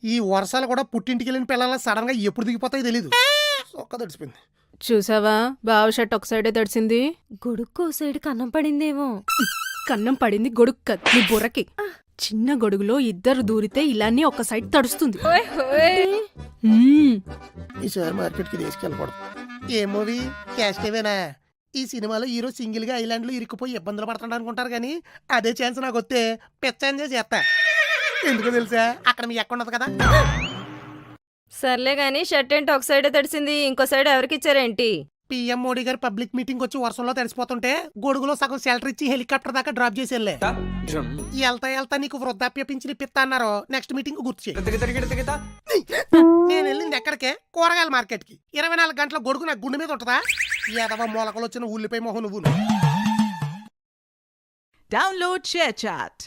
ఈ వర్షాలు కూడా పుట్టింటికి వెళ్ళిన పిల్లల సడన్ గా ఎప్పుడు దిగిపోతాయో తెలీదు. ఒక్క తడిసిపోయింది. చూసావా బావ షర్ట్ ఒక సైడే తడిసింది. గొడుక్కో సైడ్ కన్నం పడిందేమో. కన్నం పడింది గొడుగు కద్ నీ బుర్రకి. చిన్న గొడుగులో ఇద్దరు దూరితే ఇలానే ఒక సైడ్ తడుస్తుంది. ఈసారి మార్కెట్ కి తీసుకెళ్ళకూడదు. ఏ మూవీ క్యాస్టేవేనా? ఈ సినిమాలో హీరో సింగిల్ గా ఐలాండ్ లో ఇరుక్కుపోయి ఇబ్బందులు పడుతుండ అనుకుంటారు కానీ అదే ఛాన్స్ నాకు వస్తే పెద్ద ఎంజాయ్ చేస్తా. ఎందుకో తెలుసా, అక్కడ మీ ఎక్కడ ఉండదు కదా. సర్లే గాని షర్ట్ ఏంటి ఒక సైడే తడిసింది, ఇంకో సైడ్ ఎవరికి ఇచ్చారేంటి? పిఎం మోడీ గారు పబ్లిక్ మీటింగ్ వచ్చి వర్షంలో తడిసిపోతుంటే గొడుగులో సగం షెల్టర్ ఇచ్చి హెలికాప్టర్ దాకా డ్రాప్ చేసేళ్ళే. వెళ్తా నీకు వృద్ధాప్య పింఛన్ ఇప్పిస్తా అన్నారు. నెక్స్ట్ మీటింగ్ గుర్తు చేయి. నేను వెళ్ళింది ఎక్కడికే? కూరగాయల మార్కెట్ కి. 24 గంటల గొడుగు నాకు గుండె మీద ఉంటదా? ఏదవా మొలకలు వచ్చిన ఉల్లిపాయ మొహం నువ్వు. Download ShareChat.